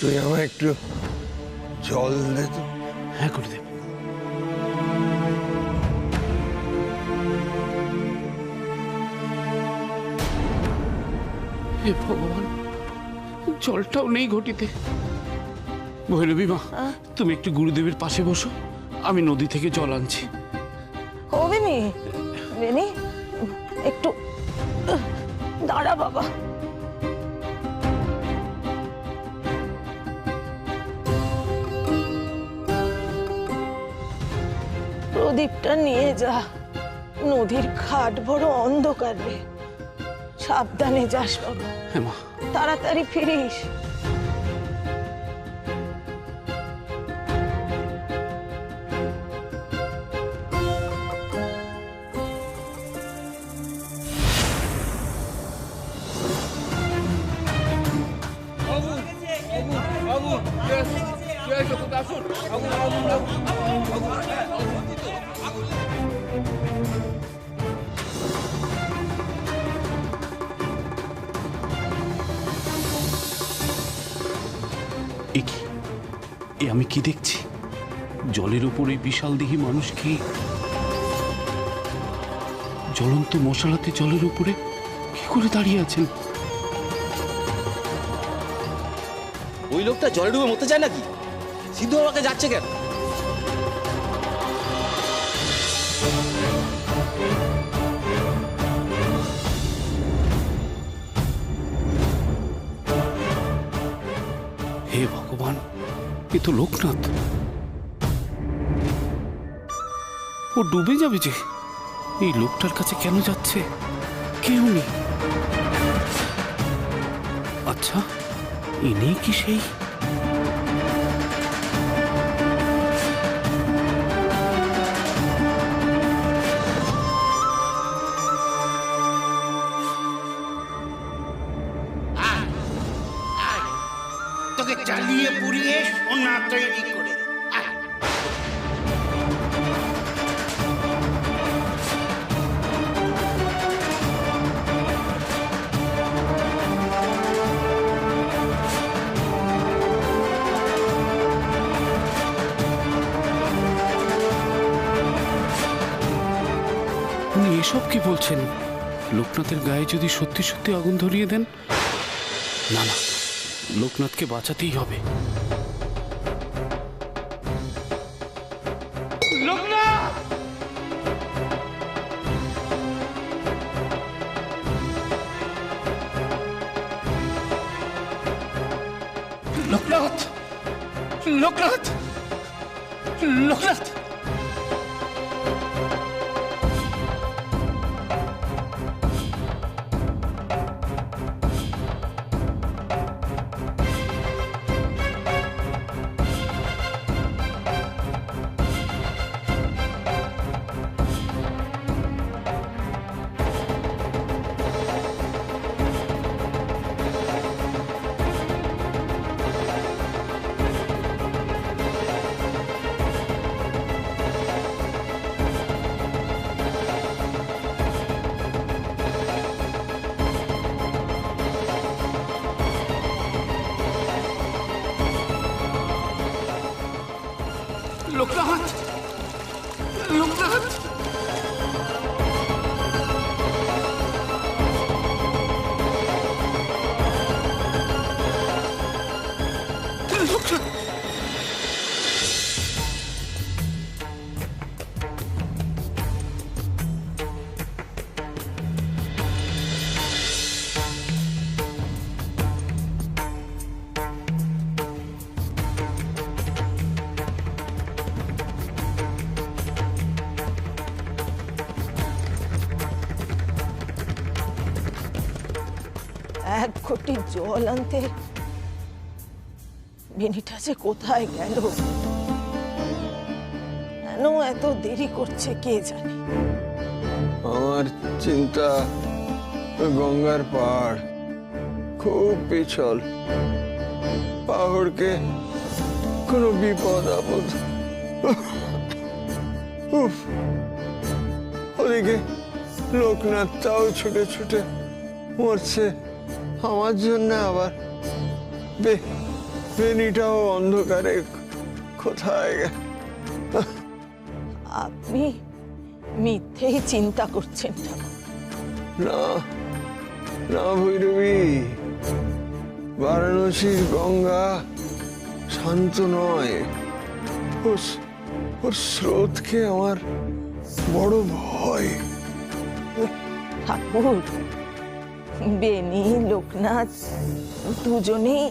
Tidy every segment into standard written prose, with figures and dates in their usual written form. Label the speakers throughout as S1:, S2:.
S1: তুই আমায় একটু জল দে তো।
S2: হ্যাঁ গুরুদেব। হে ভগবান, জলটাও নেই ঘটিতে। ভৈরবী মা, তুমি একটু গুরুদেবের পাশে বসো, আমি নদী থেকে জল আনছি।
S3: ও বেনি, বেনি একটু দাঁড়া বাবা। প্রদীপটা নিয়ে যা, নদীর ঘাট বড় অন্ধকার রে। সাবধানে যাস বাবা।
S2: হ্যাঁ মা।
S3: তাড়াতাড়ি ফিরিস।
S2: এ কি, এ আমি কি দেখছি? জলের উপরে বিশাল দেহী মানুষ কি জ্বলন্ত মশালাতে জলের উপরে কি করে দাঁড়িয়ে আছেন?
S4: ওই লোকটা জলে ডুবে মরতে চায় নাকি? সিদ্ধ বাবাকে যাচ্ছে কেন?
S2: হে ভগবান, এ তো লোকনাথ। ও ডুবে যাবে যে। এই লোকটার কাছে কেন যাচ্ছে? কেউ নেই। আচ্ছা, ইনি কি সেই?
S5: তোকে চালিয়ে পুড়িয়ে সোনা তৈরি করে
S2: উনি এসব কি বলছেন? লোকনাথের গায়ে যদি সত্যি সত্যি আগুন ধরিয়ে দেন? না না, লোকনাথকে বাঁচাতেই হবে। লোকনাথ! লোকনাথ! লোকনাথ! লোকনাথ! লোকনাথ! লোকনাথ!
S3: এক ঘটি জল আনতে বেনিটা যে কোথায় গেল, কেন এত দেরি করছে কে জানে।
S1: আমার চিন্তা গঙ্গার পাড় খুব পিছল, পাহাড়কে কোনো বিপদ আপদ। উফ, ওদিকে লোকনাথ তাও ছুটে ছুটে মরছে আমার জন্য। আবার ফেনিটাও অন্ধকারে কোথায় গেল?
S3: আপনি মিথ্যেই চিন্তা করছেন ঠাকুর।
S1: না না ভৈরবী, বারাণসীর গঙ্গা শান্ত নয়। ওর স্রোতকে আমার বড় ভয়।
S3: ঠাকুর, বেনি লোকনাথ দুজনেই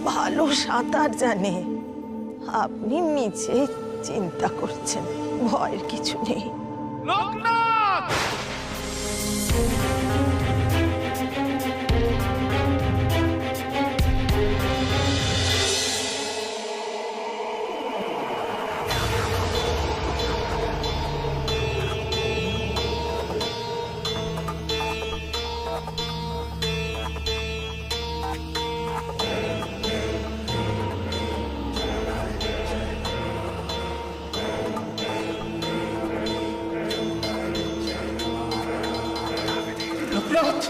S3: ভালো সাঁতার জানে। আপনি মিছে চিন্তা করছেন, ভয়ের কিছু নেই।
S2: লোকনাথ! লোকনাথ!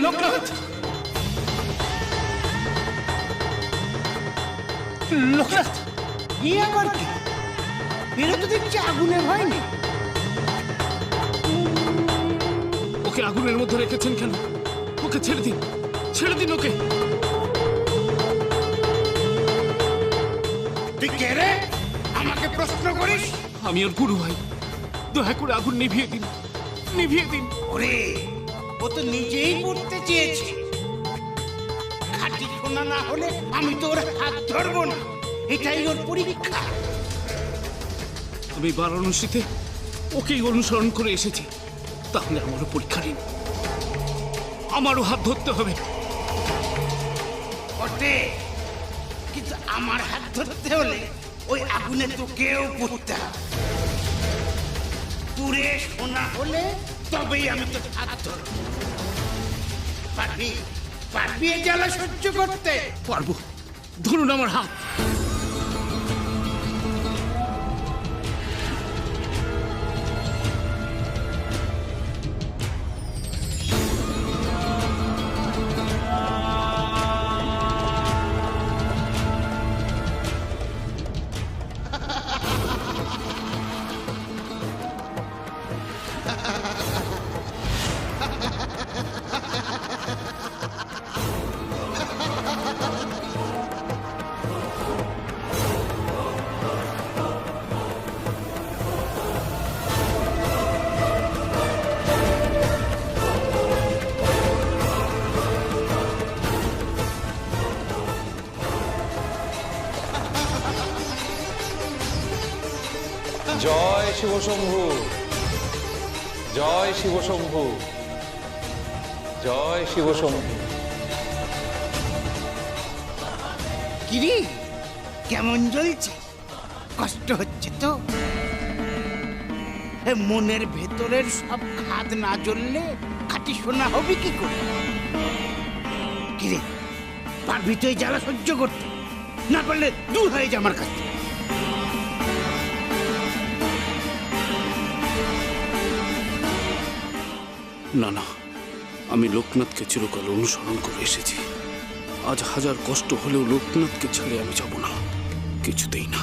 S2: লোকনাথ! লোকনাথ!
S5: কি আবার কি? এরা তো দেখছি আগুনে ভয় নেই।
S2: ওকে আগুনের মধ্যে রেখেছেন কেন? ওকে ছেড়ে দিন, ছেড়ে দিন ওকে।
S5: তুই কে রে? আমাকে প্রশ্ন করিস?
S2: আমি ওর গুরু ভাই, দয়া করে আগুন নিভিয়ে দিন, নিভিয়ে দিন।
S5: ওরে, ও তো নিজেই পড়তে চেয়েছে। খাঁটি সোনা না হলে আমি তো ওর হাত ধরবো না, এটাই ওর পরীক্ষা।
S2: আমি বারাণসীতে ওকেই অনুসরণ করে এসেছি, তাহলে আমারও পরীক্ষা নিন, আমারও হাত ধরতে হবে।
S5: বটে, কিন্তু আমার হাত ধরতে হলে ওই আগুনে তোকেও পড়তে হবে। পুরে সোনা হলে তবেই আমি তোর হাত ধরব। পারবি? পারবি এই জ্বালা সহ্য করতে?
S2: পারবো, ধরুন আমার হাত।
S6: জয় শিব শম্ভু, জয় শিব শম্ভু, জয় শিব শম্ভু।
S5: কিরে, কেমন জ্বলছে? কষ্ট হচ্ছে তো? এ মনের ভেতরের সব খাদ না জ্বললে খাঁটি সোনা হবে কি করে? কিরে, পারবি তো এই জ্বালা সহ্য করতে? না পারলে দূর হয়ে যা আমার কাছ থেকে।
S2: না না, আমি লোকনাথকে চিরকাল অনুসরণ করে এসেছি। আজ হাজার কষ্ট হলেও লোকনাথকে ছেড়ে আমি যাব না, কিছুতেই না।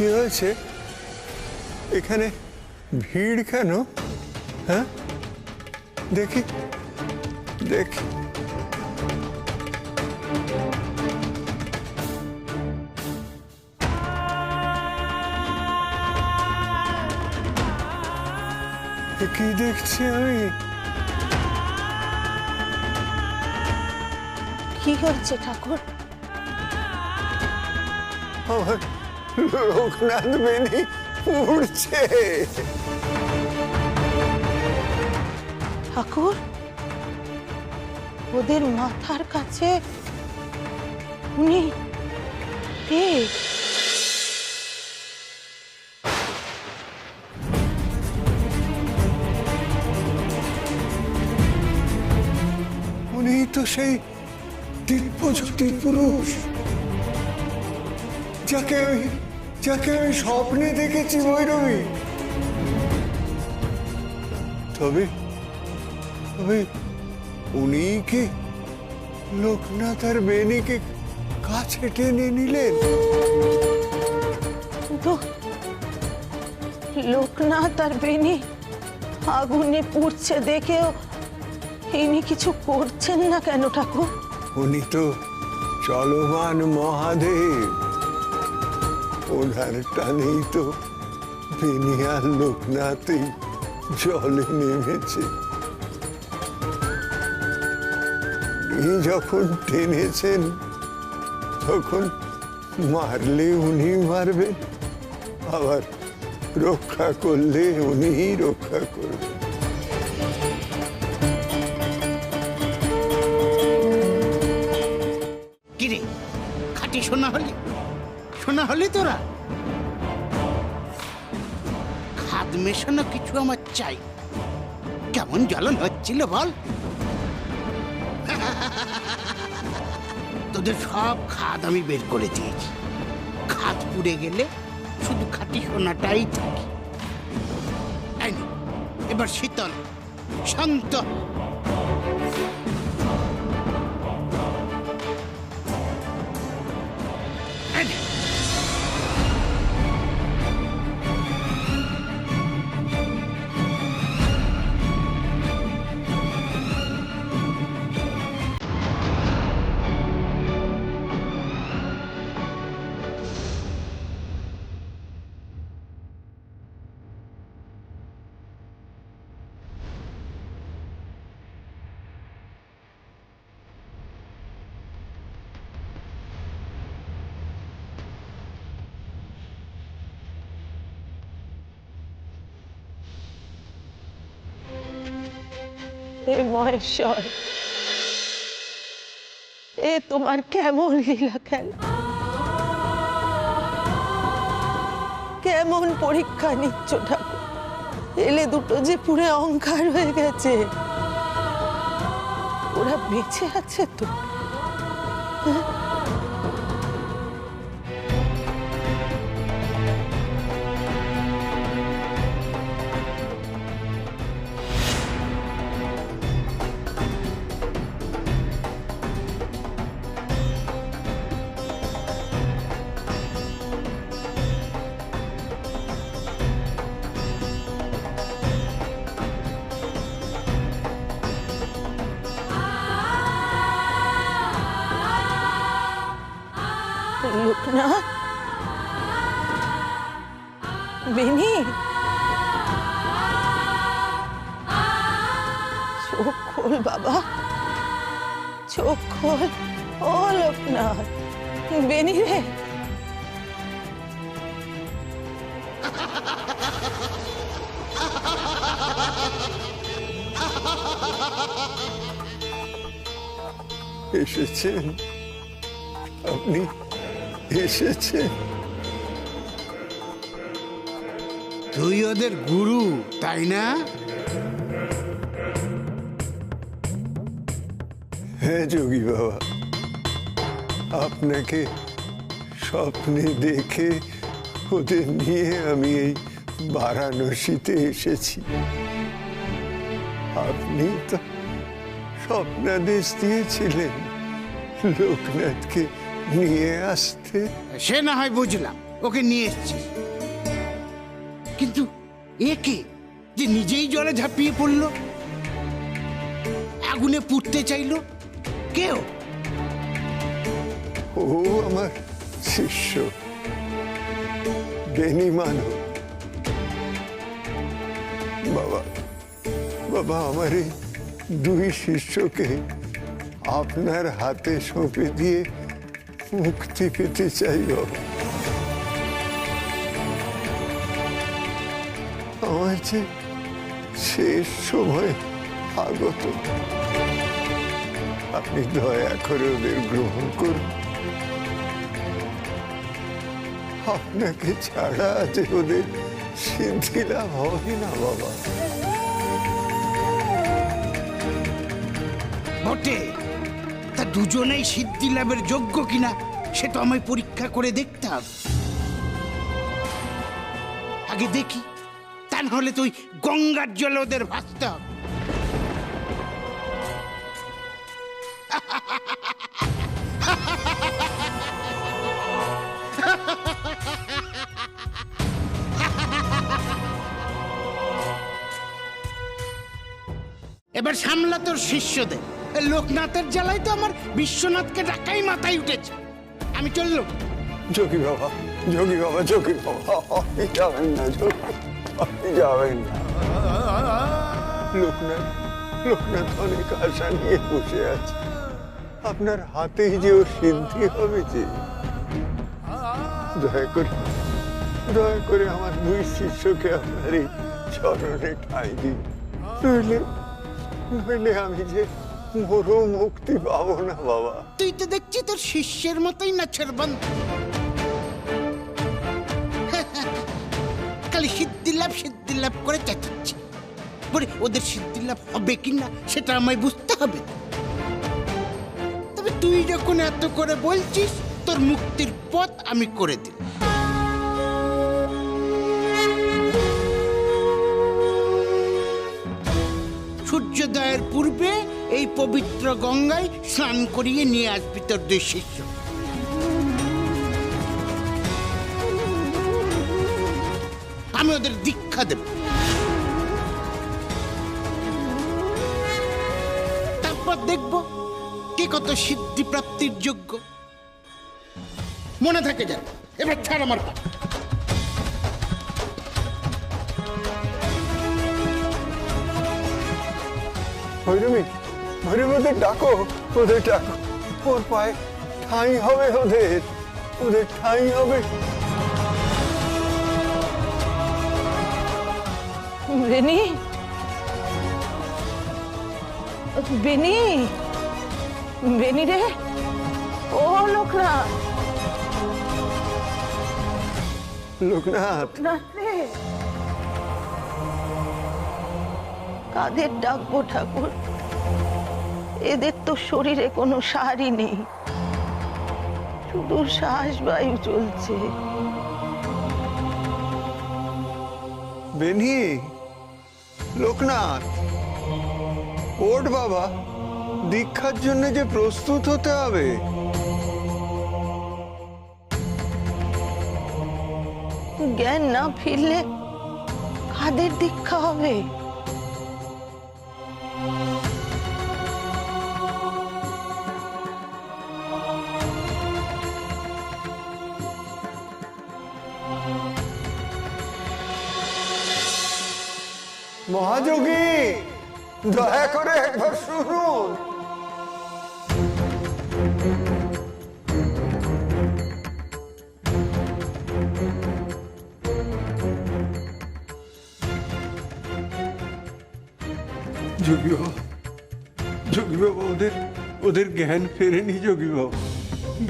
S1: কি হয়েছে এখানে? ভিড় কেন? হ্যাঁ, দেখি দেখি। কি দেখছি আমি?
S3: কি হয়েছে ঠাকুর?
S1: আমার লোকনাথ বেনি উড়ছে।
S3: ঠাকুর, ওদের মাথার কাছে উনি কে?
S1: উনি তো সেই দিব্যজ্যোতি পুরুষ যাকে আমি স্বপ্নে দেখেছি ভৈরবী। তবে তবে উনি কি লোকনাথ আর বেনিকে কাছে টেনে নিলেন?
S3: কিন্তু লোকনাথ আর বেনি আগুনে পুড়ছে দেখেও ইনি কিছু করছেন না কেন ঠাকুর?
S1: উনি তো চলমান মহাদেব, ওনার টানেই তো বেনি আর লোকনাথই জলে নেমেছে। উনি যখন টেনেছেন তখন মারলে উনি মারবেন, আবার রক্ষা করলে উনি রক্ষা করবেন।
S5: কিরে, খাঁটি সোনা হলি তোরা? খাদ মেশানো কিছু আমার চাই। কেমন জ্বলন হচ্ছিল বল? তোদের সব খাদ আমি বের করে দিয়েছি। খাদ পুড়ে গেলে শুধু খাঁটি সোনাটাই থাকে। এই নে, এবার শীতল শান্ত এই নে।
S3: হে মহেশ্বর, এ তোমার কেমন লীলা খেলা, কেমন পরীক্ষা নিচ্ছ ঠাকুর? এলে দুটো যে পুরে অঙ্কার হয়ে গেছে, ওরা বেঁচে আছে তো? লোকনাথ, বেনি, চোখ খোল বাবা, চোখ খোল। ও লোকনাথ, বেনি রে।
S1: এসেছেন আপনি, এসেছেন।
S5: তুই ওদের গুরু, তাই না?
S1: হ্যাঁ যোগী বাবা, আপনাকে স্বপ্নে দেখে ওদের নিয়ে আমি এই বারাণসীতে এসেছি। আপনি তো স্বপ্নাদেশ দিয়েছিলেন লোকনাথকে নিয়ে আসতে।
S5: সে না হয় বুঝলাম, ওকে নিয়ে এসছি। কিন্তু একে যে নিজেই জলে ঝাঁপিয়ে পড়ল, আগুনে পুড়তে চাইলো, কেউ?
S1: ও আমার শিষ্য বেনি মানব। বাবা বাবা, আমার এই দুই শিষ্যকে আপনার হাতে সঁপে দিয়ে মুক্তি পেতে চাই বাবা। আমার যে শেষ সময় আগত, আপনি দয়া করে ওদের গ্রহণ করুন। আপনাকে ছাড়া যে ওদের সিদ্ধি লাভ হবে না বাবা।
S5: বটে, তা দুজনেই সিদ্ধি লাভের যোগ্য কিনা সেটা আমায় পরীক্ষা করে দেখতে হবে। আগে দেখি, তা নাহলে তুই গঙ্গার জলে ওদের ভাসতে হবে। এবার সামলা তোর শিষ্যদের। লোকনাথের জ্বালায় তো আমার বিশ্বনাথকে ডাকাই মাথায় উঠেছে। আমি চললাম।
S1: যোগী বাবা, যোগী বাবা, যোগী বাবা, আপনি যাবেন না যোগী, আপনি যাবেন না। লোকনাথ, লোকনাথ অনেক আশা নিয়ে বসে আছে। আপনার হাতেই যে ও সিদ্ধি হবে যে। দয়া করে আমার দুই শিষ্যকে আপনার এই চরণে ঠাঁই দিন। নইলে আমি যে মরো মুক্তি পাবো না বাবা।
S5: তুই তো দেখছি তোর শিষ্যের মতোই না ছেড়বান। খালি সিদ্ধি লাভ করে চেঁচাচ্ছি। বলে ওদের সিদ্ধি লাভ হবে কিনা সেটা আমায় বুঝতে হবে। তবে তুই যখন এত করে বলছিস, তোর মুক্তির পথ আমি করে দিই। সূর্যোদয়ের পূর্বে এই পবিত্র গঙ্গায় স্নান করিয়ে নিয়ে আসবি তোর দুই শিষ্য। আমি ওদের দীক্ষা দেব। তারপর দেখব কে কত সিদ্ধি প্রাপ্তির যোগ্য। মনে থাকে যান। এবার ছাড় আমার পা।
S1: ভৈরবী, ভৈরবী, ওদের ডাকো, ওদের ডাকো। ওর পায়ে ঠাঁই হবে, ওদের ঠাঁই হবে।
S3: বেনি, বেনি, বেনি রে, ও লোকনাথ,
S1: লোকনাথ,
S3: লোকনাথ রে, কাদের ডাকবো ঠাকুর? এদের তো শরীরে কোনো সারই নেই, শুধু শ্বাস বায়ু চলছে।
S1: বেনি, লোকনাথ, ওঠ বাবা, দীক্ষার জন্য যে প্রস্তুত হতে হবে।
S3: জ্ঞান না ফিরলে কাদের দীক্ষা হবে?
S1: মহাযোগী, দয়া করে একবার শুনুন। যোগী বাবা, যোগী বাবা, ওদের জ্ঞান ফেরেনি যোগী বাবা।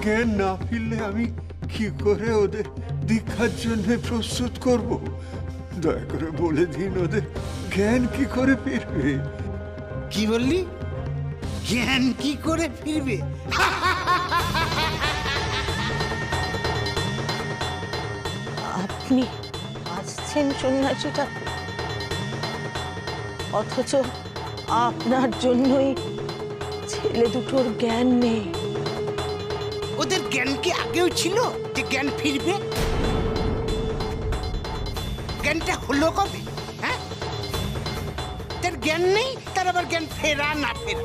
S1: জ্ঞান না ফিরলে আমি কি করে ওদের দীক্ষার জন্য প্রস্তুত করব? দয়া করে বলে দিন, ওদের জ্ঞান কি করে ফিরবে?
S5: কি বললি? জ্ঞান কি করে ফিরবে?
S3: আপনি আসছেন সন্ন্যাসী ঠাকুর, অথচ আপনার জন্যই ছেলে দুটোর জ্ঞান নেই।
S5: ওদের জ্ঞান কি আগেও ছিল যে জ্ঞান ফিরবে? জ্ঞানটা হলো কবে? হ্যাঁ, তার জ্ঞান নেই, তার আবার জ্ঞান ফেরা না ফেরা।